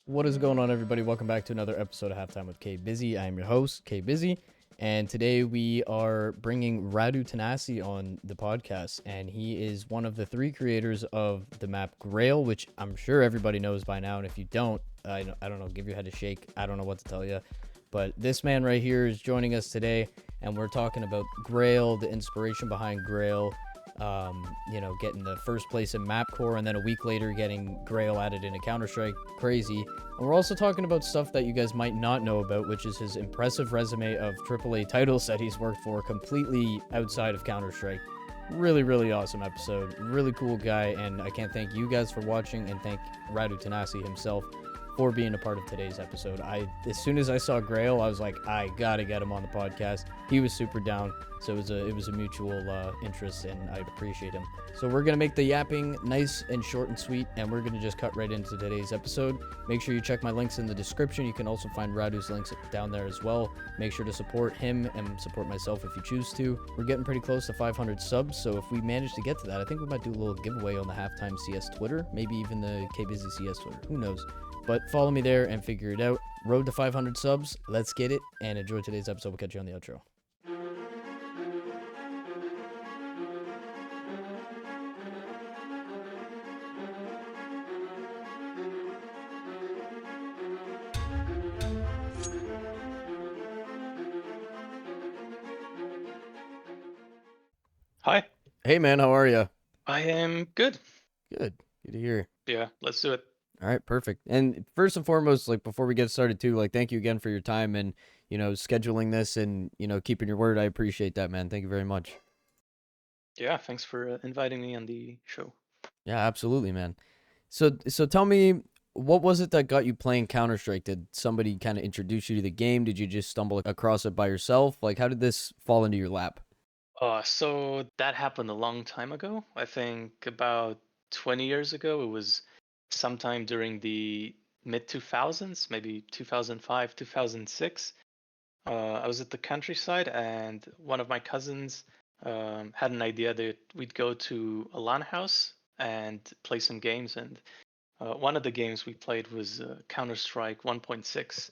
What is going on, everybody? Welcome back to another episode of Halftime with K Bizzy. I am your host, K Bizzy, and today we are bringing Radu Tanasie on the podcast, and he is one of the three creators of the map Grail, which I'm sure everybody knows by now, and if you don't, I don't know, give your head a shake. I don't know what to tell you, but this man right here is joining us today, and we're talking about Grail, the inspiration behind Grail, getting the first place in map core, and then a week later getting Grail added into Counter-Strike. Crazy. And we're also talking about stuff that you guys might not know about, which is his impressive resume of AAA titles that he's worked for completely outside of Counter-Strike. Really, really awesome episode. Really cool guy, and I can't thank you guys for watching, and thank Radu Tanasie himself for being a part of today's episode. As soon as I saw Grail, I was like, I gotta get him on the podcast. He was super down, so it was a mutual interest, and I appreciate him. So we're gonna make the yapping nice and short and sweet, and we're gonna just cut right into today's episode. Make sure you check my links in the description. You can also find Radu's links down there as well. Make sure to support him and support myself if you choose to. We're getting pretty close to 500 subs, so if we manage to get to that, I think we might do a little giveaway on the Halftime CS Twitter, maybe even the K Bizzy CS Twitter. Who knows? But follow me there and figure it out. Road to 500 subs. Let's get it and enjoy today's episode. We'll catch you on the outro. Hi, Hey, man, how are you? I am good. Good. Good to hear. Yeah, let's do it. All right, perfect. And first and foremost, like before we get started too, like thank you again for your time and, scheduling this and, keeping your word. I appreciate that, man. Thank you very much. Yeah, thanks for inviting me on the show. Yeah, absolutely, man. So tell me, what was it that got you playing Counter-Strike? Did somebody kind of introduce you to the game? Did you just stumble across it by yourself? Like, how did this fall into your lap? So that happened a long time ago. I think about 20 years ago. It was sometime during the mid 2000s, maybe 2005, 2006. I was at the countryside, and one of my cousins had an idea that we'd go to a LAN house and play some games. And one of the games we played was Counter-Strike 1.6.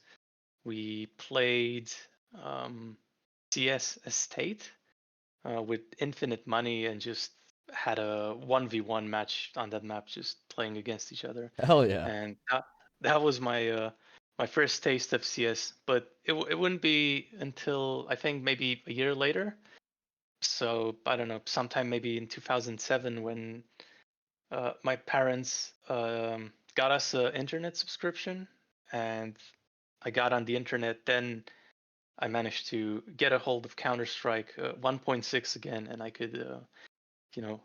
We played um, CS Estate with infinite money and just had a 1v1 match on that map, just playing against each other. Hell yeah. And that was my first taste of CS. But it wouldn't be until I think maybe a year later. So I don't know, sometime maybe in 2007 when my parents got us an internet subscription, and I got on the internet. Then I managed to get a hold of Counter Strike 1.6 again, and I could, you know,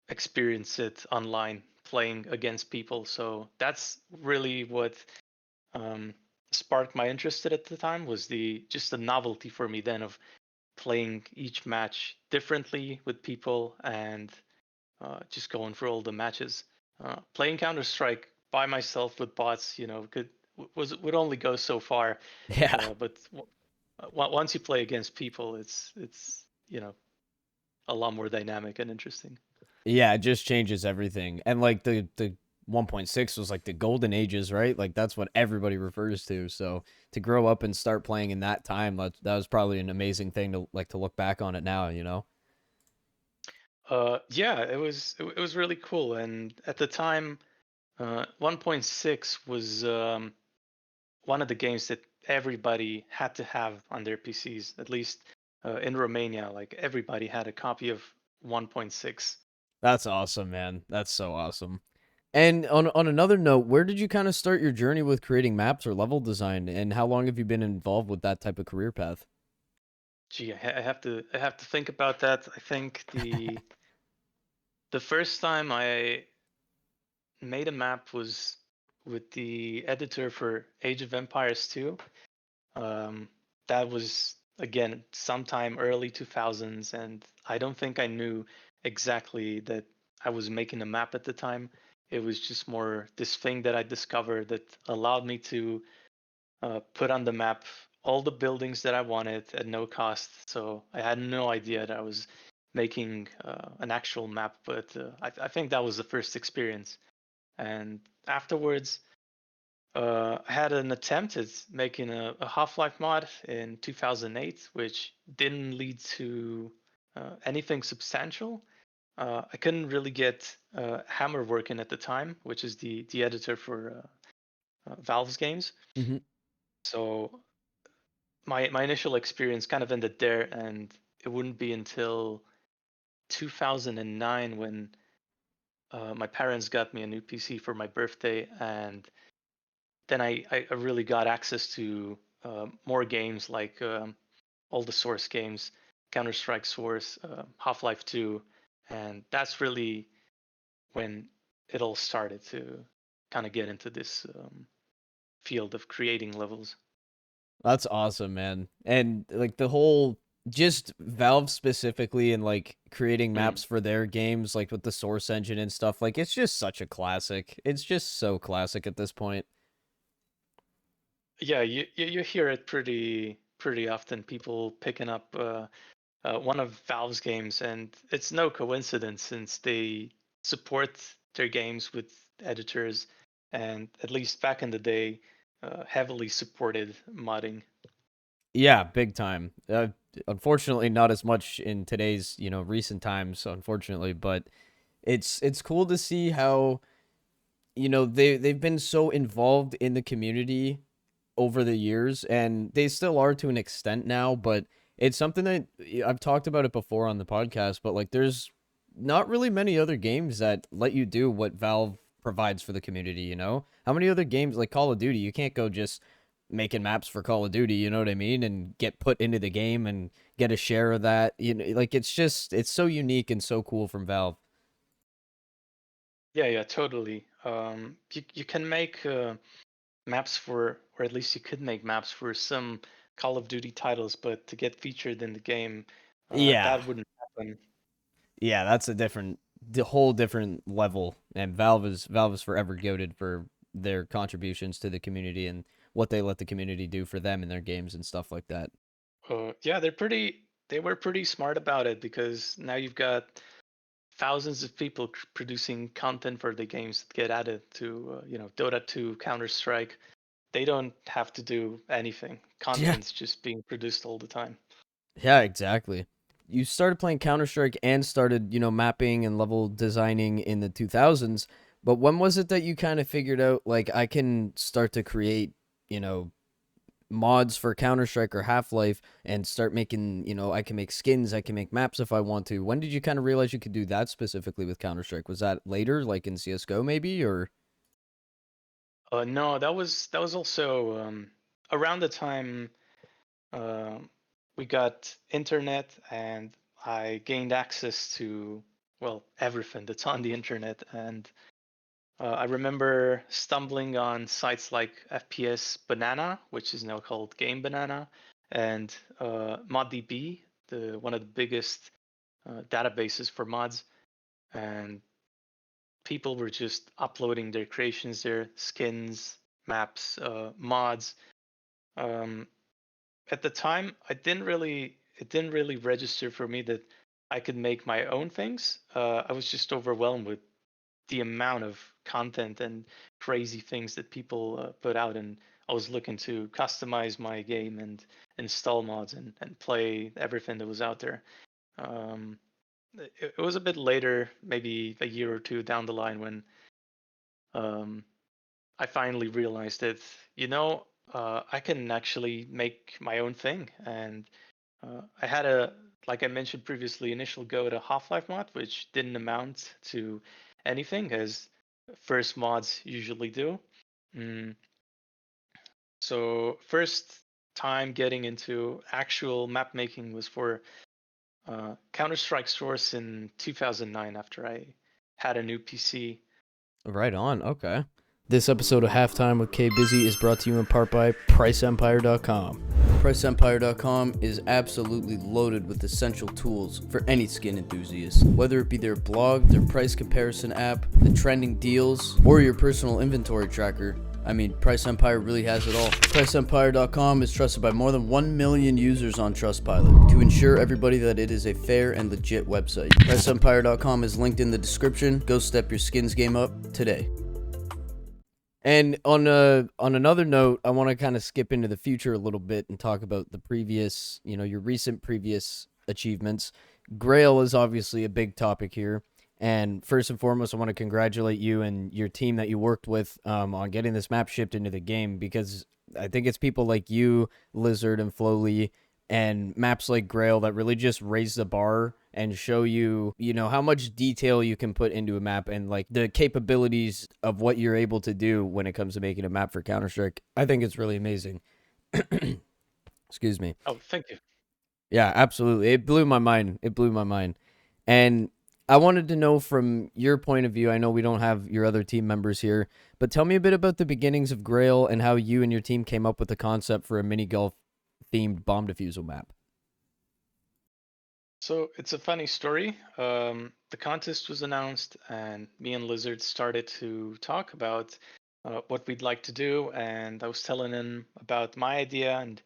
experience it online, playing against people. So that's really what um, sparked my interest at the time. Was the just the novelty for me then of playing each match differently with people and just going for all the matches. Playing Counter Strike by myself with bots, would only go so far. Yeah. But once you play against people, it's a lot more dynamic and interesting. Yeah, it just changes everything. And like the 1.6 was like the golden ages, right? Like that's what everybody refers to. So to grow up and start playing in that time, that was probably an amazing thing to look back on it now. Yeah, it was really cool. And at the time, 1.6 was one of the games that everybody had to have on their PCs, at least in Romania. Like everybody had a copy of 1.6. That's awesome, man. That's so awesome. And on another note, where did you kind of start your journey with creating maps or level design, and how long have you been involved with that type of career path? Gee, I have to think about that. I think the first time I made a map was with the editor for Age of Empires 2. Um, that was again sometime early 2000s, and I don't think I knew exactly that I was making a map at the time. It was just more this thing that I discovered that allowed me to put on the map all the buildings that I wanted at no cost. So I had no idea that I was making an actual map, but I think that was the first experience. And afterwards, I had an attempt at making a Half-Life mod in 2008, which didn't lead to anything substantial. I couldn't really get Hammer working at the time, which is the editor for Valve's games. Mm-hmm. So my initial experience kind of ended there, and it wouldn't be until 2009 when my parents got me a new PC for my birthday, and then I really got access to more games like all the Source games, Counter-Strike Source, Half-Life 2, and that's really when it all started to kind of get into this field of creating levels. That's awesome, man. And like the whole just Valve specifically and like creating Mm. maps for their games, like with the Source engine and stuff, like it's just such a classic. It's just so classic at this point. Yeah, you hear it pretty often. People picking up one of Valve's games, and it's no coincidence since they support their games with editors, and at least back in the day, heavily supported modding. Yeah, big time. Unfortunately, not as much in today's, recent times, unfortunately, but it's cool to see how, they've been so involved in the community over the years, and they still are to an extent now, but it's something that I've talked about it before on the podcast, but like there's not really many other games that let you do what Valve provides for the community, you know? How many other games like Call of Duty, you can't go just making maps for Call of Duty, you know what I mean, and get put into the game and get a share of that. Like it's so unique and so cool from Valve. Yeah, totally. You can make maps for, or at least you could make maps for some Call of Duty titles, but to get featured in the game, Yeah. that wouldn't happen. Yeah, that's the whole different level. And Valve is forever goated for their contributions to the community and what they let the community do for them in their games and stuff like that. Yeah, they were pretty smart about it because now you've got thousands of people producing content for the games that get added to, Dota 2, Counter Strike. They don't have to do anything. Yeah. Content's just being produced all the time. Yeah, exactly. You started playing Counter-Strike and started, mapping and level designing in the 2000s, but when was it that you kind of figured out like I can start to create, you know, mods for Counter-Strike or Half-Life and start making, I can make skins, I can make maps if I want to. When did you kind of realize you could do that specifically with Counter-Strike? Was that later, like in CS:GO maybe, or? No, that was also around the time uh, we got internet and I gained access to, well, everything that's on the internet. And I remember stumbling on sites like FPS Banana, which is now called Game Banana, and ModDB, the one of the biggest databases for mods. And people were just uploading their creations there, skins, maps, mods. Um, at the time, it didn't really register for me that I could make my own things. I was just overwhelmed with the amount of content and crazy things that people put out, and I was looking to customize my game and install mods and play everything that was out there. Um, it was a bit later, maybe a year or two down the line, when um, I finally realized that, I can actually make my own thing. And I had like I mentioned previously, initial go to Half-Life mod, which didn't amount to anything, as first mods usually do. Mm, so first time getting into actual map making was for Counter-Strike Source in 2009 after I had a new PC. Right on. Okay. This episode of Halftime with K Bizzy is brought to you in part by Pricempire.com. Pricempire.com is absolutely loaded with essential tools for any skin enthusiast. Whether it be their blog, their price comparison app, the trending deals, or your personal inventory tracker, Price Empire really has it all. Pricempire.com is trusted by more than 1 million users on Trustpilot to ensure everybody that it is a fair and legit website. Pricempire.com is linked in the description. Go step your skins game up today. And on another note, I want to kind of skip into the future a little bit and talk about the previous, your recent previous achievements. Grail is obviously a big topic here. And first and foremost, I want to congratulate you and your team that you worked with on getting this map shipped into the game, because I think it's people like you, Lizard, and Flowly, and maps like Grail that really just raise the bar and show you, how much detail you can put into a map and like the capabilities of what you're able to do when it comes to making a map for Counter-Strike. I think it's really amazing. Excuse me. Oh, thank you. Yeah, absolutely. It blew my mind. It blew my mind. And I wanted to know from your point of view, I know we don't have your other team members here, but tell me a bit about the beginnings of Grail and how you and your team came up with the concept for a mini golf themed bomb defusal map. So it's a funny story. The contest was announced, and me and Lizard started to talk about what we'd like to do. And I was telling him about my idea, and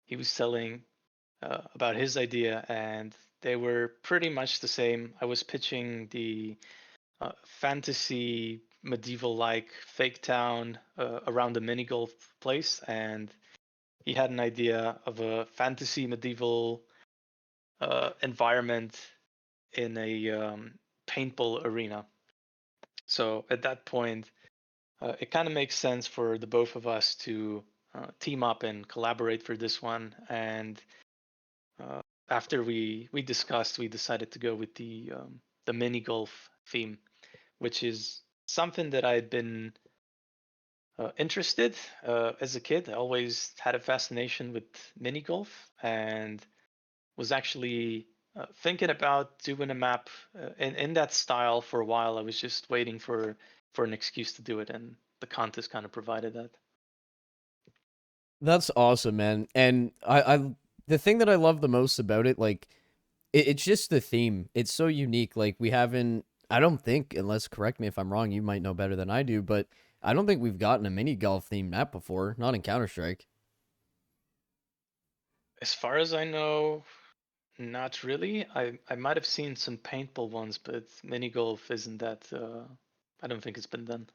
he was telling about his idea, and they were pretty much the same. I was pitching the fantasy medieval-like fake town around a mini golf place, and he had an idea of a fantasy medieval environment in a paintball arena. So at that point, it kind of makes sense for the both of us to team up and collaborate for this one. And after we discussed, we decided to go with the mini golf theme, which is something that I had been interested as a kid. I always had a fascination with mini golf, and was actually thinking about doing a map in that style for a while. I was just waiting for an excuse to do it, and the contest kind of provided that. That's awesome, man. And the thing that I love the most about it, like, it's just the theme. It's so unique. Like, we haven't, I don't think, unless correct me if I'm wrong, you might know better than I do, but I don't think we've gotten a mini golf themed map before, not in Counter Strike. As far as I know, not really. I might have seen some paintball ones, but mini golf isn't that. I don't think it's been done.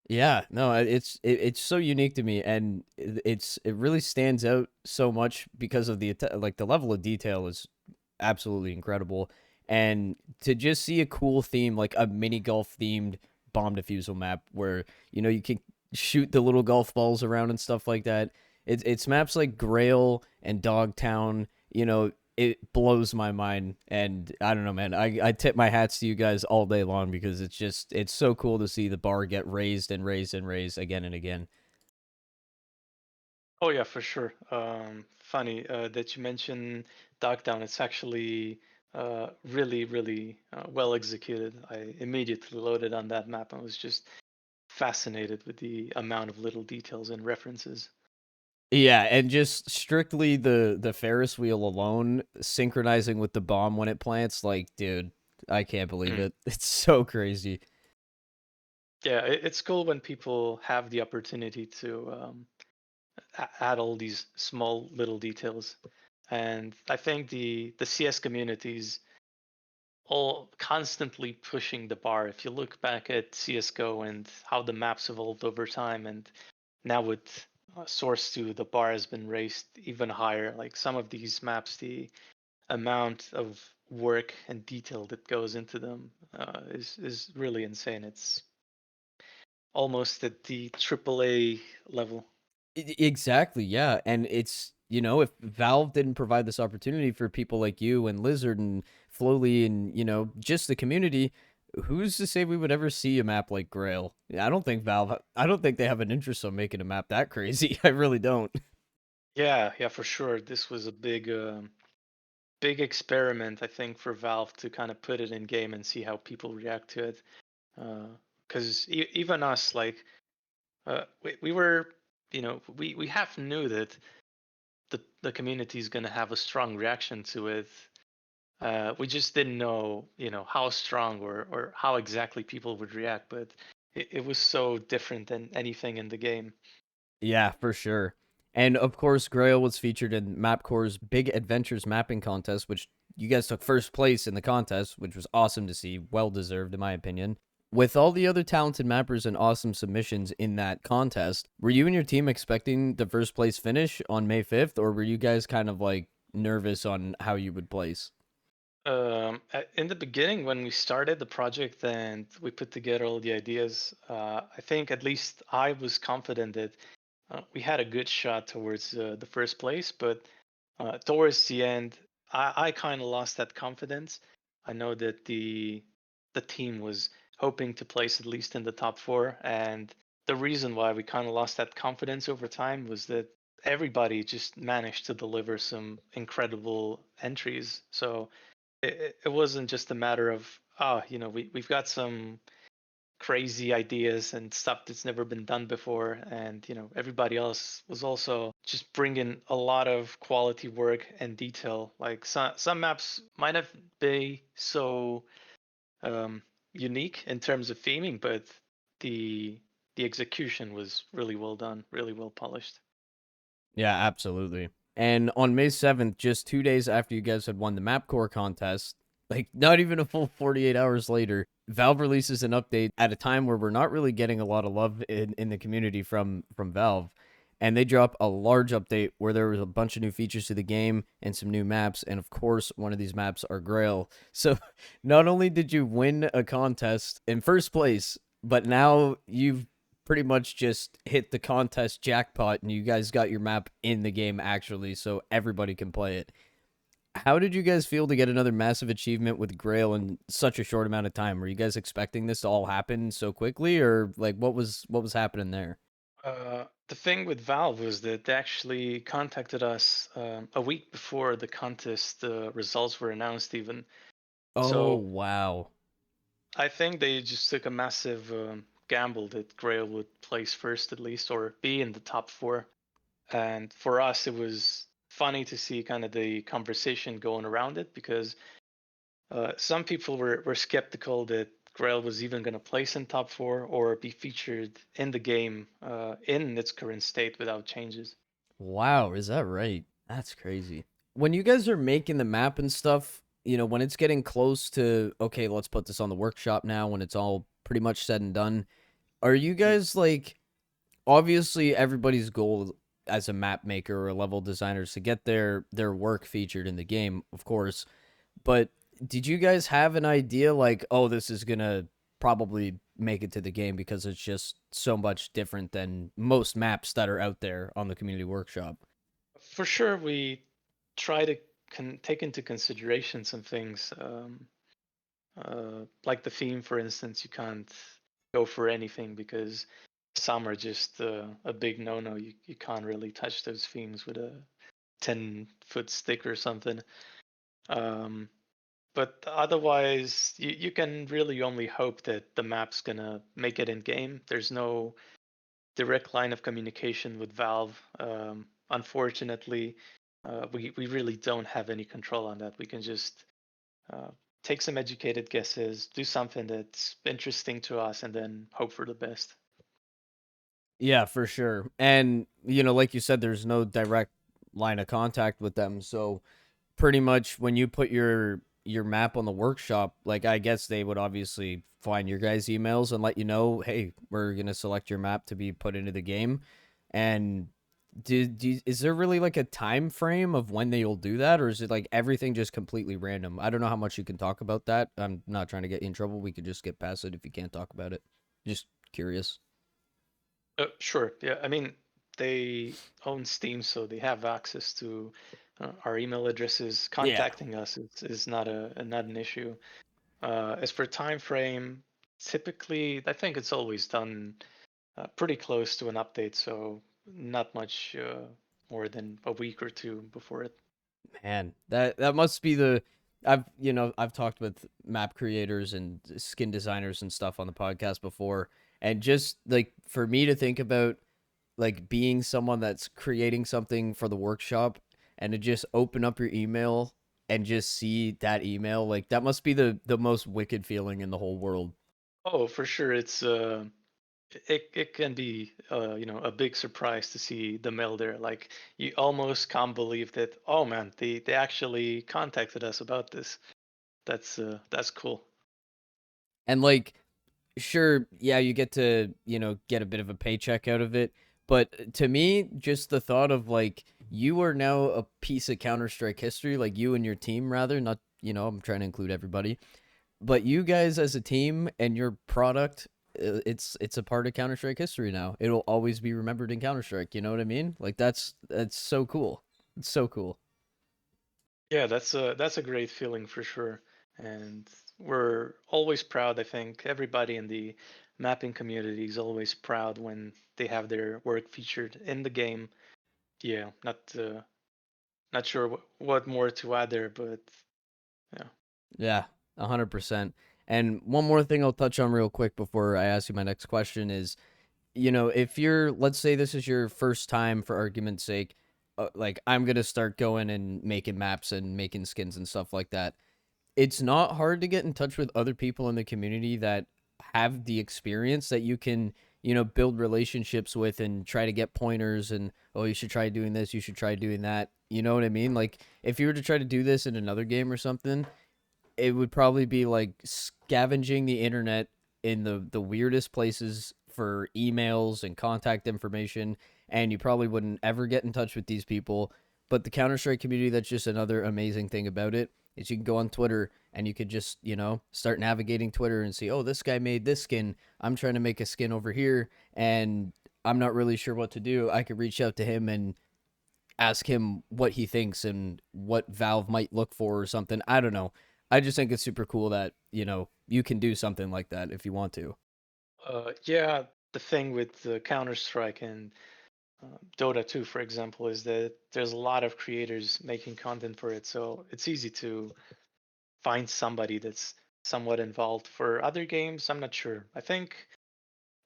Yeah, no, it's so unique to me, and it really stands out so much because of like the level of detail is absolutely incredible, and to just see a cool theme like a mini golf themed bomb defusal map where you can shoot the little golf balls around and stuff like that. It's maps like Grail and Dogtown. It blows my mind, and I don't know, man. I tip my hats to you guys all day long because it's so cool to see the bar get raised and raised and raised again and again. Oh yeah, for sure. Funny that you mentioned Dogtown. It's actually really, really well executed. I immediately loaded on that map and was just fascinated with the amount of little details and references. Yeah, and just strictly the Ferris wheel alone synchronizing with the bomb when it plants, like, dude, I can't believe Mm. it. It's so crazy. Yeah, it's cool when people have the opportunity to add all these small little details. And I think the CS communities all constantly pushing the bar. If you look back at CS:GO and how the maps evolved over time, and now with Source 2, the bar has been raised even higher. Like some of these maps, the amount of work and detail that goes into them is really insane. It's almost at the AAA level. Exactly, yeah. And it's, if Valve didn't provide this opportunity for people like you and Lizard and Flowly and, just the community, who's to say we would ever see a map like Grail? I don't think they have an interest on making a map that crazy. I really don't. Yeah, yeah, for sure. This was a big experiment, I think, for Valve to kind of put it in game and see how people react to it. Because even us, like, we were, we half knew that the community is going to have a strong reaction to it. We just didn't know, how strong or how exactly people would react. But it was so different than anything in the game. Yeah, for sure. And of course, Grail was featured in MapCore's Big Adventures mapping contest, which you guys took first place in the contest, which was awesome to see. Well deserved, in my opinion. With all the other talented mappers and awesome submissions in that contest, were you and your team expecting the first place finish on May 5th, or were you guys kind of like nervous on how you would place? In the beginning, when we started the project and we put together all the ideas, I think at least I was confident that we had a good shot towards the first place. But towards the end, I kind of lost that confidence. I know that the team was hoping to place at least in the top four, and the reason why we kind of lost that confidence over time was that everybody just managed to deliver some incredible entries. So it wasn't just a matter of we've got some crazy ideas and stuff that's never been done before, and everybody else was also just bringing a lot of quality work and detail. Like some maps might have been so um, unique in terms of theming, but the the execution was really well done, really well polished. Yeah, absolutely. And on May 7th, just 2 days after you guys had won the Map Core contest, like not even a full 48 hours later, Valve releases an update at a time where we're not really getting a lot of love in the community from Valve. And they drop a large update where there was a bunch of new features to the game and some new maps. And of course, one of these maps are Grail. So not only did you win a contest in first place, but now you've pretty much just hit the contest jackpot and you guys got your map in the game actually, so everybody can play it. How did you guys feel to get another massive achievement with Grail in such a short amount of time? Were you guys expecting this to all happen so quickly, or like what was happening there? The thing with Valve was that they actually contacted us a week before the contest results were announced, even. Oh, So wow. I think they just took a massive gamble that Grail would place first, at least, or be in the top four. And for us, it was funny to see kind of the conversation going around it, because some people were skeptical that Grail was even going to place in top four or be featured in the game in its current state without changes. Wow, is that right? That's crazy. When you guys are making the map and stuff, when it's getting close to, okay, let's put this on the workshop now, when it's all pretty much said and done, are you guys like, obviously everybody's goal as a map maker or a level designer is to get their work featured in the game, of course. But did you guys have an idea like, oh, this is gonna probably make it to the game because it's just so much different than most maps that are out there on the community workshop? For sure, we try to take into consideration some things, like the theme, for instance. You can't go for anything because some are just a big no-no. You can't really touch those themes with a 10-foot stick or something. Um, but otherwise, you can really only hope that the map's gonna make it in game. There's no direct line of communication with Valve. Unfortunately, we really don't have any control on that. We can just uh, take some educated guesses, do something that's interesting to us, and then hope for the best. Yeah, for sure. And like you said, there's no direct line of contact with them. So pretty much when you put your map on the workshop, like I guess they would obviously find your guys' emails and let you know, hey, we're gonna select your map to be put into the game. And is there really like a time frame of when they'll do that, or is it like everything just completely random? I don't know how much you can talk about that. I'm not trying to get you in trouble. We could just get past it if you can't talk about it. Just curious. Sure. Yeah. I mean, they own Steam, so they have access to our email addresses. Yeah. Contacting us is not not an issue. As for time frame, typically, I think it's always done pretty close to an update, so not much more than a week or two before it. Man, that must be the I've talked with map creators and skin designers and stuff on the podcast before, and just like for me to think about like being someone that's creating something for the workshop and to just open up your email and just see that email, like that must be the most wicked feeling in the whole world. Oh, for sure, it can be a big surprise to see the mail there. Like you almost can't believe that. Oh man, they actually contacted us about this. That's cool. And like sure, yeah, you get to, get a bit of a paycheck out of it. But to me, just the thought of like you are now a piece of Counter Strike history, like you and your team, rather, not, I'm trying to include everybody, but you guys as a team and your product, it's a part of Counter Strike history now. It'll always be remembered in Counter Strike. You know what I mean? Like that's so cool. It's so cool. Yeah, that's a great feeling for sure. And we're always proud. I think everybody in the mapping community is always proud when they have their work featured in the game. Yeah, not sure what more to add there, but yeah. Yeah, 100%. And one more thing I'll touch on real quick before I ask you my next question is, if you're, let's say this is your first time, for argument's sake, like I'm gonna start going and making maps and making skins and stuff like that. It's not hard to get in touch with other people in the community that have the experience that you can, build relationships with and try to get pointers and, oh, you should try doing this, you should try doing that. You know what I mean? Like if you were to try to do this in another game or something, it would probably be like scavenging the internet in the weirdest places for emails and contact information, and you probably wouldn't ever get in touch with these people. But the Counter Strike community, that's just another amazing thing about it, is you can go on Twitter and you could just, start navigating Twitter and see, oh, this guy made this skin. I'm trying to make a skin over here and I'm not really sure what to do. I could reach out to him and ask him what he thinks and what Valve might look for or something. I don't know. I just think it's super cool that, you can do something like that if you want to. Yeah, the thing with Counter Strike and Dota 2, for example, is that there's a lot of creators making content for it, so it's easy to find somebody that's somewhat involved. For other games, I'm not sure. I think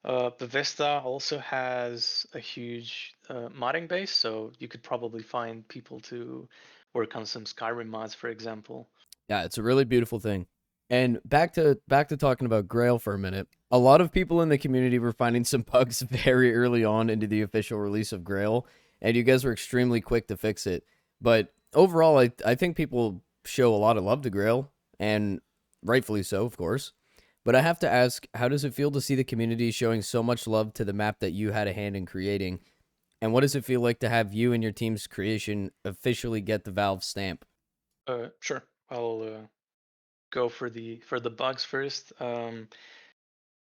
Bethesda also has a huge modding base, so you could probably find people to work on some Skyrim mods, for example. Yeah, it's a really beautiful thing. And back to talking about Grail for a minute. A lot of people in the community were finding some bugs very early on into the official release of Grail, and you guys were extremely quick to fix it. But overall, I think people show a lot of love to Grail, and rightfully so, of course. But I have to ask, how does it feel to see the community showing so much love to the map that you had a hand in creating? And what does it feel like to have you and your team's creation officially get the Valve stamp? Sure, I'll go for the bugs first.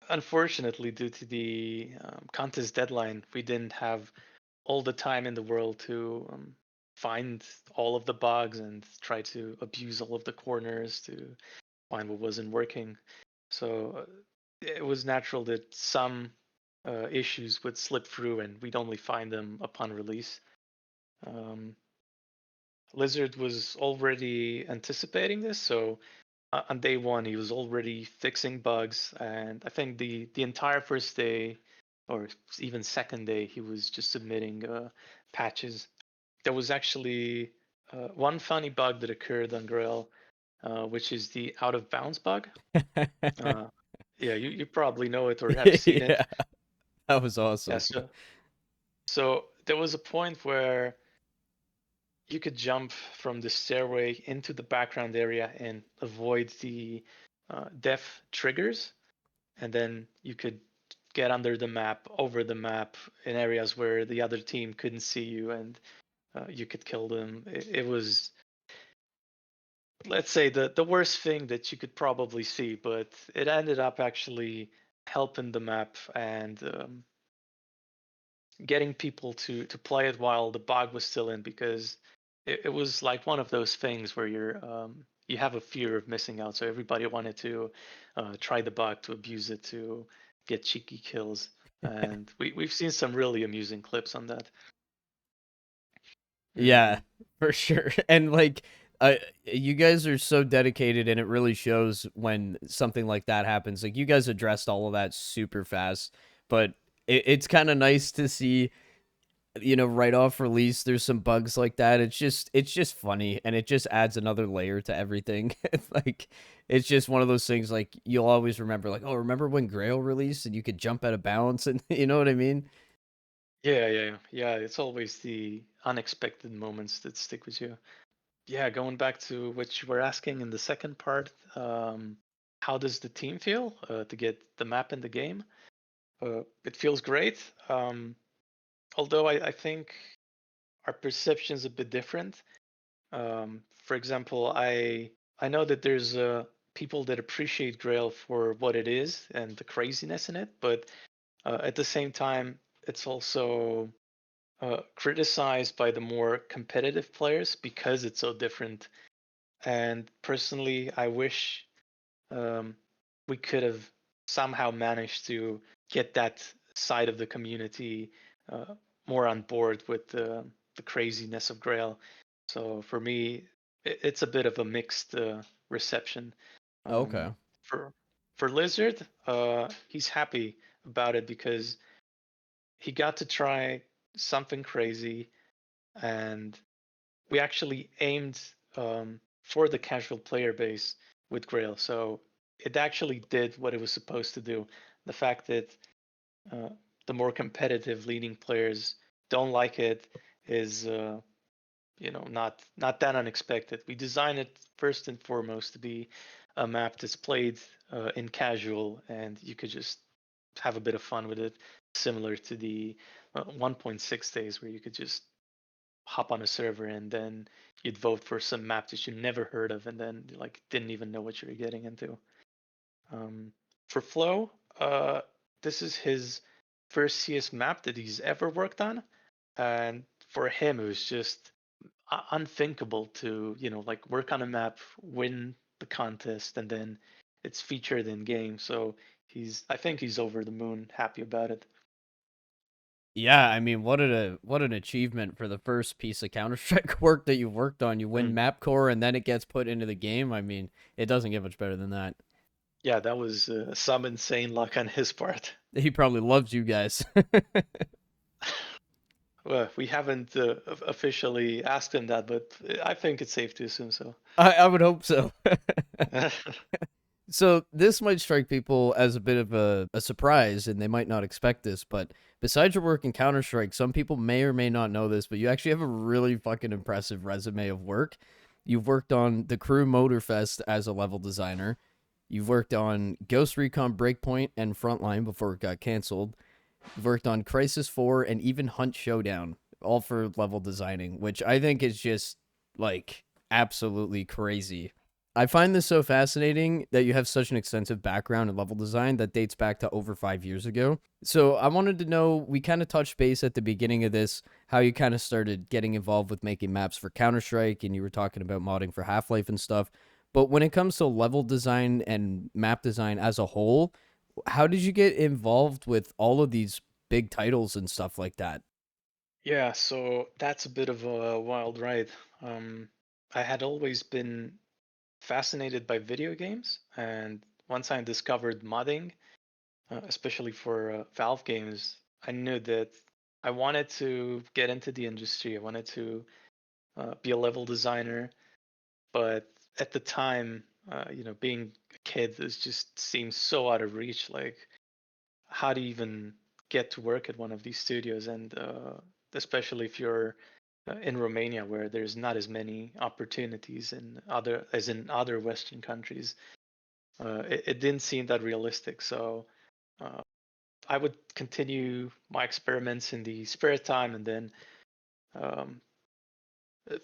Unfortunately, due to the contest deadline, we didn't have all the time in the world to find all of the bugs and try to abuse all of the corners to find what wasn't working. So it was natural that some issues would slip through and we'd only find them upon release. Um, Lizard was already anticipating this, so on day one he was already fixing bugs, and I think the entire first day, or even second day, he was just submitting patches. There was actually one funny bug that occurred on Grail, which is the out of bounds bug. Uh, yeah, you probably know it or have seen it. Yeah, that was Yeah, awesome. so there was a point where you could jump from the stairway into the background area and avoid the death triggers, and then you could get under the map, over the map, in areas where the other team couldn't see you, and you could kill them. It was, let's say, the worst thing that you could probably see, but it ended up actually helping the map and getting people to play it while the bug was still in, because it was like one of those things where you have a fear of missing out, so everybody wanted to try the bug to abuse it to get cheeky kills, and we've seen some really amusing clips on that. Yeah, Hmm. for sure. And like, you guys are so dedicated, and it really shows when something like that happens. Like, you guys addressed all of that super fast, but it's kind of nice to see, right off release, there's some bugs like that. It's just funny, and it just adds another layer to everything. It's like, it's just one of those things like you'll always remember, like, oh, remember when Grail released and you could jump out of bounds, and you know what I mean? Yeah. It's always the unexpected moments that stick with you. Yeah, going back to what you were asking in the second part. how does the team feel to get the map in the game? It feels great. Although I think our perception's a bit different. For example, I know that there's people that appreciate Grail for what it is and the craziness in it, but at the same time, it's also criticized by the more competitive players because it's so different. And personally, I wish um, we could have somehow managed to get that side of the community uh, more on board with the craziness of Grail. So for me, it's a bit of a mixed reception. Okay. Um, for Lizard, he's happy about it because he got to try something crazy, and we actually aimed for the casual player base with Grail. So it actually did what it was supposed to do. The fact that uh, the more competitive leading players don't like it is, not that unexpected. We designed it first and foremost to be a map that's played in casual, and you could just have a bit of fun with it, similar to the 1.6 days where you could just hop on a server and then you'd vote for some map that you never heard of and then like didn't even know what you were getting into. Um, for Flo, this is his first CS map that he's ever worked on, and for him it was just unthinkable to like work on a map, win the contest, and then it's featured in game. So I think he's over the moon, happy about it. Yeah, I mean, what an achievement for the first piece of Counter Strike work that you've worked on. You win Mm. map core, and then it gets put into the game. I mean, it doesn't get much better than that. Yeah, that was some insane luck on his part. He probably loves you guys. Well, we haven't officially asked him that, but I think it's safe to assume so. I would hope so. So this might strike people as a bit of a surprise, and they might not expect this. But besides your work in Counter Strike, some people may or may not know this, but you actually have a really fucking impressive resume of work. You've worked on the Crew Motorfest as a level designer. You've worked on Ghost Recon Breakpoint and Frontline before it got canceled. You've worked on Crisis 4 and even Hunt Showdown, all for level designing, which I think is just like absolutely crazy. I find this so fascinating that you have such an extensive background in level design that dates back to over 5 years ago. So I wanted to know, we kind of touched base at the beginning of this, how you kind of started getting involved with making maps for Counter Strike, and you were talking about modding for Half Life and stuff. But when it comes to level design and map design as a whole, how did you get involved with all of these big titles and stuff like that? Yeah, so that's a bit of a wild ride. Um, I had always been fascinated by video games, and once I discovered modding, especially for Valve games, I knew that I wanted to get into the industry. I wanted to be a level designer, but at the time, being a kid, this just seems so out of reach. Like, how do you even get to work at one of these studios? And especially if you're in Romania, where there's not as many opportunities in other Western countries, it didn't seem that realistic. So uh, I would continue my experiments in the spare time, and then um,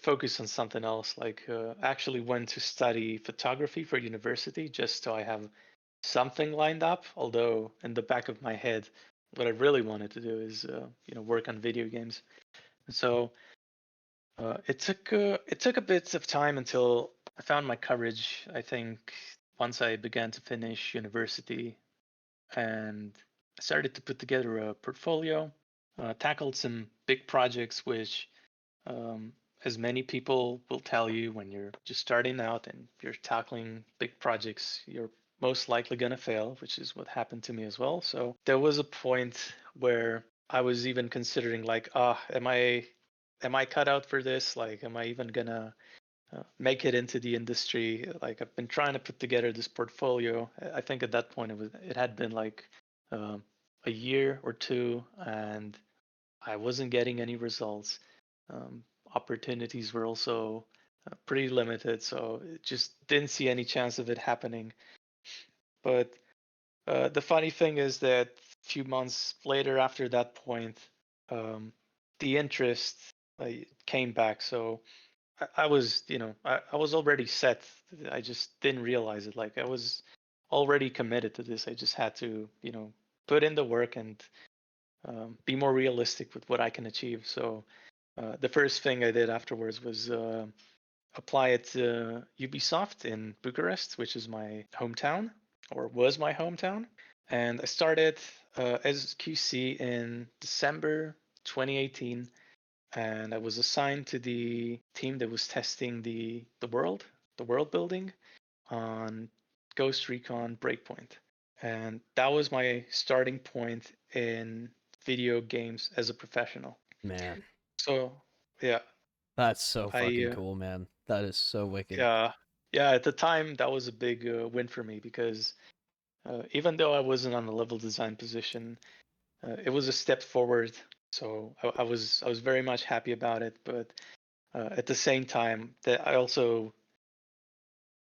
focus on something else. Like actually went to study photography for university just so I have something lined up. Although in the back of my head, what I really wanted to do is work on video games. So it took a bit of time until I found my courage. I think once I began to finish university and I started to put together a portfolio, tackled some big projects, which um, as many people will tell you when you're just starting out and you're tackling big projects, you're most likely going to fail, which is what happened to me as well. So there was a point where I was even considering like, am I cut out for this? Like, am I even gonna make it into the industry? Like, I've been trying to put together this portfolio. I think at that point it had been like um, a year or two, and I wasn't getting any results. Um, Opportunities were also pretty limited, so it just didn't see any chance of it happening. But the funny thing is that a few months later, after that point, um, the interest came back. So I was, I was already set. I just didn't realize it. Like I was already committed to this. I just had to, put in the work and be more realistic with what I can achieve. So the first thing I did afterwards was apply at Ubisoft in Bucharest, which is my hometown or was my hometown. And I started as QC in December 2018, and I was assigned to the team that was testing the world building on Ghost Recon Breakpoint. And that was my starting point in video games as a professional. Man, So, yeah, that's so I fucking cool, man. That is so wicked. yeah, yeah, at the time that was a big win for me because even though I wasn't on a level design position, it was a step forward. So I was very much happy about it. But at the same time, that I also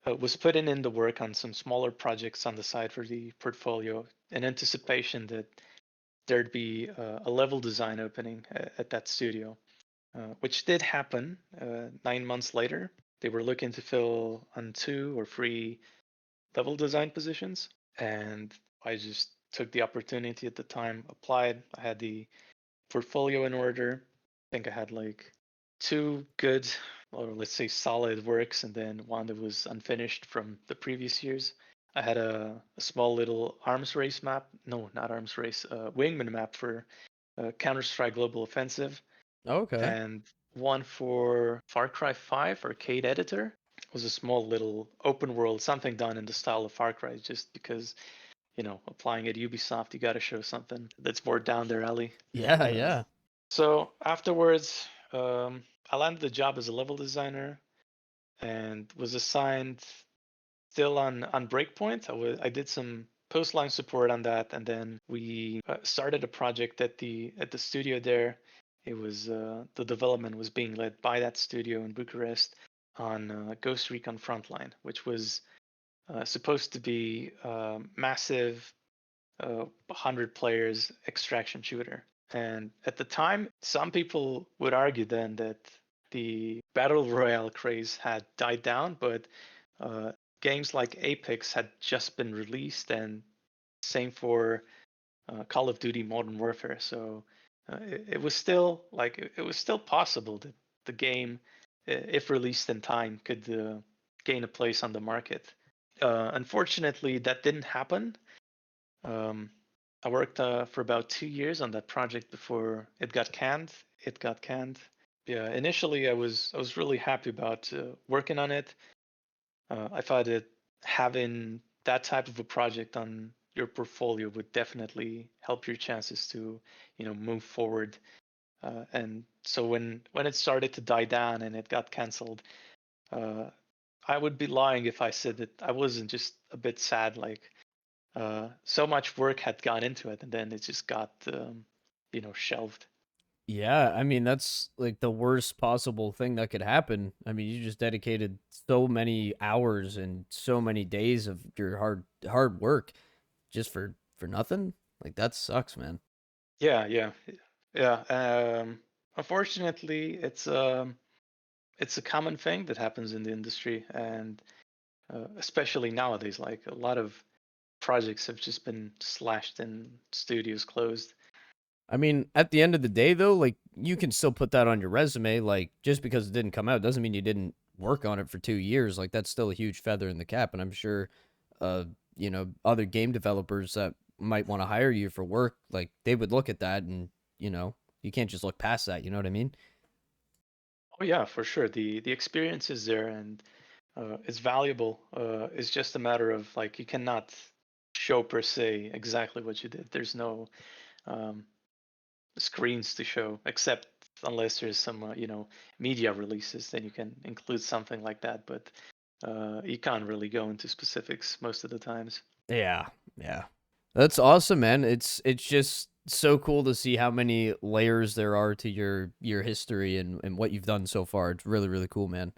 was putting in the work on some smaller projects on the side for the portfolio in anticipation that there'd be a level design opening at that studio, which did happen 9 months later. They were looking to fill on 2 or 3 level design positions, and I just took the opportunity at the time, applied. I had the portfolio in order. I think I had like 2 good, or let's say solid works, and then one that was unfinished from the previous years. I had a small little arms race map. No, not arms race. Wingman map for Counter Strike Global Offensive, Okay. and one for Far Cry 5 Arcade Editor. It was a small little open world, something done in the style of Far Cry, just because applying at Ubisoft, you got to show something that's more down their alley. Yeah, Uh, yeah. so afterwards, I landed a job as a level designer and was assigned still on Breakpoint. I did some post line support on that, and then we started a project at the studio there. It was the development was being led by that studio in Bucharest on Ghost Recon Frontline, which was supposed to be massive 100 players extraction shooter. And at the time, some people would argue then that the battle royale craze had died down, but uh, games like Apex had just been released, and same for Call of Duty Modern Warfare. So it was still it was still possible that the game, if released in time, could gain a place on the market. Unfortunately, that didn't happen. Um, I worked for about 2 years on that project before it got canned. It got canned. Yeah, initially I was really happy about working on it. I thought that having that type of a project on your portfolio would definitely help your chances to, move forward. And so when it started to die down and it got canceled, uh, I would be lying if I said that I wasn't just a bit sad. Like so much work had gone into it, and then it just got shelved. Yeah, I mean that's like the worst possible thing that could happen. I mean, you just dedicated so many hours and so many days of your hard work just for nothing. Like that sucks, man. Yeah, yeah, yeah. Unfortunately, it's a common thing that happens in the industry, and especially nowadays, like a lot of projects have just been slashed and studios closed. I mean, at the end of the day though, like you can still put that on your resume. Like just because it didn't come out doesn't mean you didn't work on it for 2 years. Like that's still a huge feather in the cap. And I'm sure uh, other game developers that might want to hire you for work, like they would look at that and, you can't just look past that, you know what I mean? Oh yeah, for sure. The experience is there, and it's valuable. It's just a matter of like you cannot show per se exactly what you did. There's no um, screens to show, except unless there's some media releases, then you can include something like that. But you can't really go into specifics most of the times. Yeah, yeah. That's awesome, man. It's just so cool to see how many layers there are to your history and what you've done so far. It's really, really cool, man.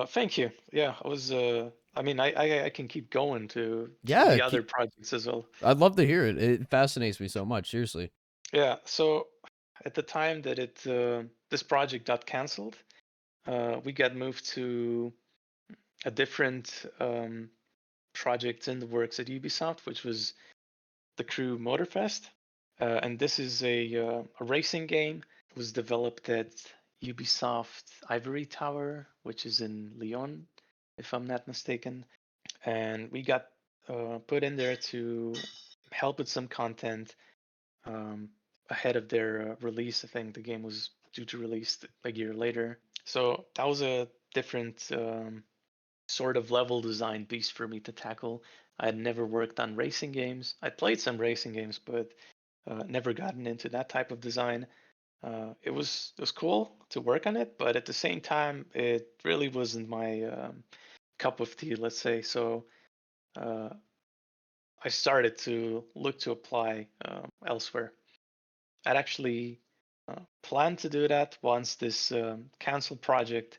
Thank you. Yeah, I mean, I can keep going to Yeah, the other projects as well. I'd love to hear it. It fascinates me so much, seriously. Yeah. So at the time that this project got canceled, we got moved to a different project in the works at Ubisoft, which was the Crew Motorfest. And this is a racing game. It was developed at Ubisoft Ivory Tower, which is in Lyon, if I'm not mistaken. And we got put in there to help with some content um, ahead of their release. I think the game was due to release a year later. So that was a different sort of level design beast for me to tackle. I had never worked on racing games. I played some racing games, but never gotten into that type of design. It was cool to work on it, but at the same time, it really wasn't my cup of tea, let's say. So uh, I started to look to apply elsewhere. I'd actually planned to do that once this canceled project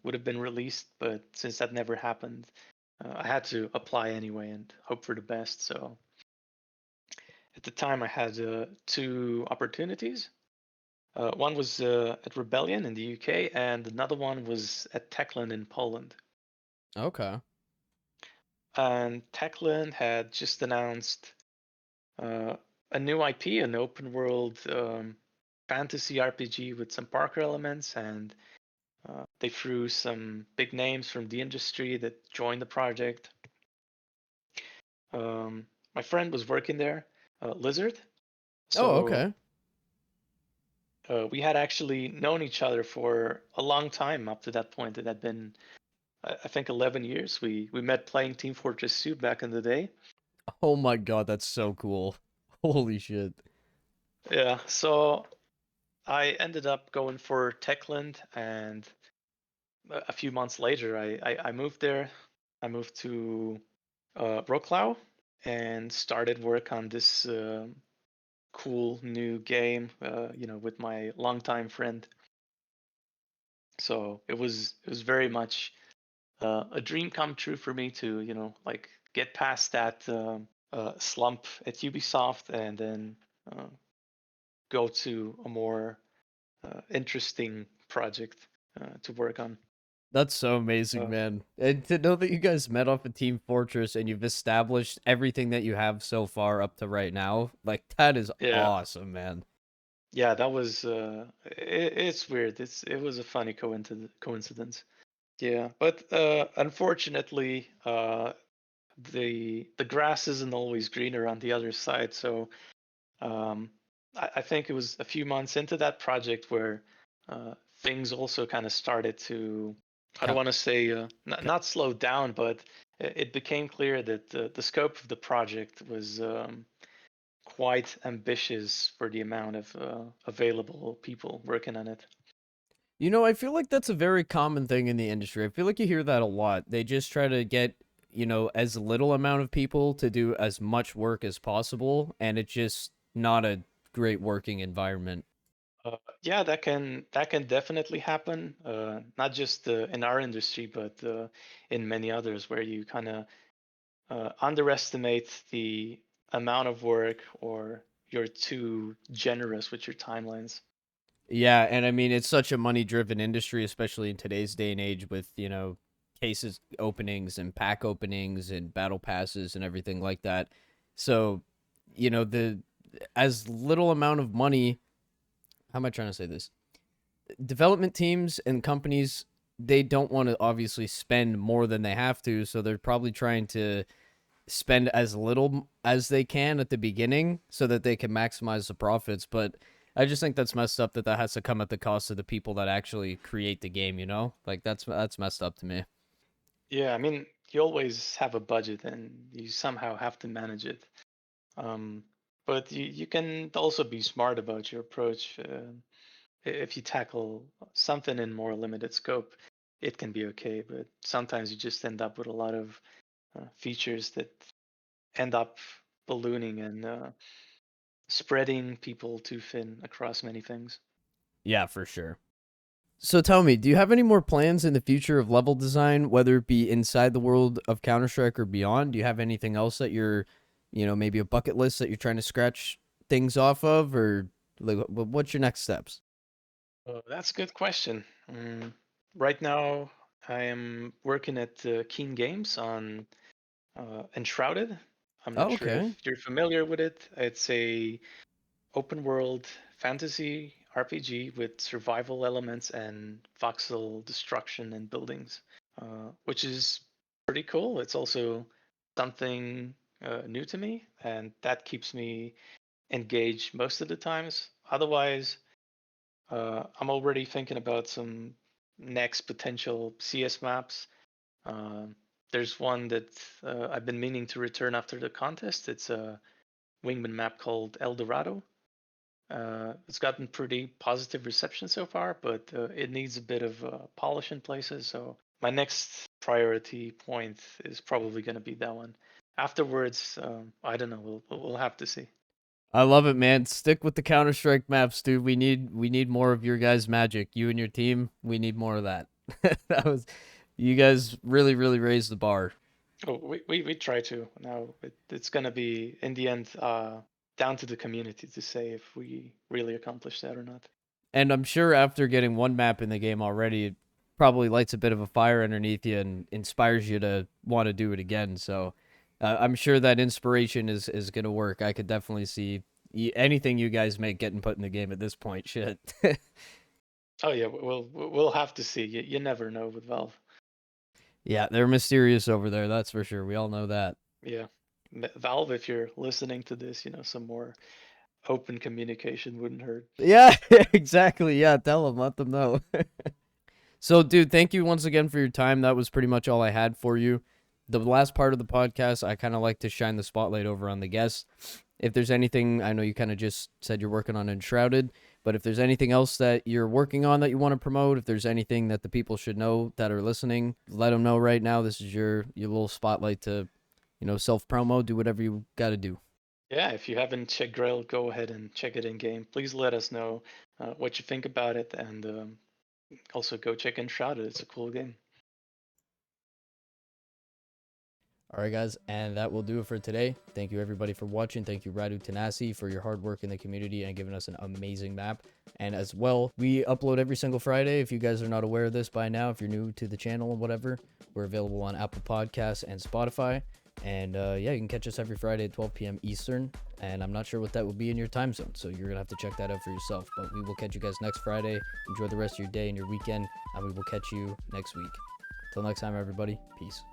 would have been released, but since that never happened, I had to apply anyway and hope for the best. So at the time, I had two opportunities. One was at Rebellion in the UK, and another one was at Techland in Poland. Okay. And Techland had just announced uh, a new IP, an open world fantasy RPG with some parkour elements, and they threw some big names from the industry that joined the project. My friend was working there, Lizard. Oh, So okay. we had actually known each other for a long time up to that point. It had been, I think, 11 years. We met playing Team Fortress 2 back in the day. Oh my god, that's so cool. Holy shit. Yeah, so I ended up going for Techland, and a few months later, I moved there. I moved to Wrocław and started work on this cool new game, with my longtime friend. So it was very much a dream come true for me to like get past that slump at Ubisoft and then uh, go to a more interesting project to work on. That's so amazing, Uh, man. And to know that you guys met off of Team Fortress and you've established everything that you have so far up to right now, like that is yeah, awesome, man. yeah, that was it's weird. It was a funny coincidence. Yeah, but unfortunately, the grass isn't always greener on the other side. So um, I think it was a few months into that project where things also kind of started to, I don't Ca- want to say ca- not slow down, but it became clear that the scope of the project was quite ambitious for the amount of available people working on it. You know, I feel like that's a very common thing in the industry. I feel like you hear that a lot. They just try to get, as little amount of people to do as much work as possible, and it's just not a great working environment. Yeah, that can definitely happen. Not just in our industry, but in many others, where you kind of underestimate the amount of work, or you're too generous with your timelines. Yeah, and I mean it's such a money-driven industry, especially in today's day and age with, cases openings and pack openings and battle passes and everything like that. So, the as little amount of money, how am I trying to say this? Development teams and companies, they don't want to obviously spend more than they have to, so they're probably trying to spend as little as they can at the beginning so that they can maximize the profits. But I just think that's messed up that that has to come at the cost of the people that actually create the game. Like that's messed up to me. Yeah, I mean, you always have a budget, and you somehow have to manage it. Um, but you can also be smart about your approach. If you tackle something in more limited scope, it can be okay. But sometimes you just end up with a lot of features that end up ballooning and spreading people too thin across many things. Yeah, for sure. So tell me, do you have any more plans in the future of level design, whether it be inside the world of Counter-Strike or beyond? Do you have anything else that you're, maybe a bucket list that you're trying to scratch things off of, or like, what's your next steps? That's a good question. Right now, I am working at Keen Games on Enshrouded. I'm not Oh, sure okay. if you're familiar with it. It's a open world fantasy RPG with survival elements and voxel destruction and buildings, which is pretty cool. It's also something new to me, and that keeps me engaged most of the times. Otherwise, I'm already thinking about some next potential CS maps. Um, there's one that I've been meaning to return after the contest. It's a Wingman map called El Dorado. It's gotten pretty positive reception so far, but it needs a bit of polish in places. So my next priority point is probably going to be that one. Afterwards, I don't know. We'll have to see. I love it, man. Stick with the Counter-Strike maps, dude. We need more of your guys' magic. You and your team, we need more of that. That was you guys really, really raised the bar. Oh, we try to. Now it's going to be in the end down to the community to say if we really accomplished that or not. And I'm sure after getting one map in the game already, it probably lights a bit of a fire underneath you and inspires you to want to do it again. So I'm sure that inspiration is going to work. I could definitely see anything you guys make getting put in the game at this point. Shit. Oh yeah, we'll have to see. You never know with Valve. Yeah, they're mysterious over there. That's for sure. We all know that. Yeah, Valve, if you're listening to this, some more open communication wouldn't hurt. Yeah, exactly. Yeah, tell them, let them know. So, dude, thank you once again for your time. That was pretty much all I had for you. The last part of the podcast, I kind of like to shine the spotlight over on the guests. If there's anything, I know you kind of just said you're working on Enshrouded, but if there's anything else that you're working on that you want to promote, if there's anything that the people should know that are listening, let them know right now. This is your little spotlight to, self promo. Do whatever you got to do. Yeah, if you haven't checked Grail, go ahead and check it in game. Please let us know what you think about it, and also go check in Shrouded. It's a cool game. All right, guys, and that will do it for today. Thank you, everybody, for watching. Thank you, Radu Tanasie, for your hard work in the community and giving us an amazing map. And as well, we upload every single Friday. If you guys are not aware of this by now, if you're new to the channel or whatever, we're available on Apple Podcasts and Spotify. And yeah, you can catch us every Friday at 12 p.m. Eastern. And I'm not sure what that will be in your time zone, so you're going to have to check that out for yourself. But we will catch you guys next Friday. Enjoy the rest of your day and your weekend, and we will catch you next week. Till next time, everybody. Peace.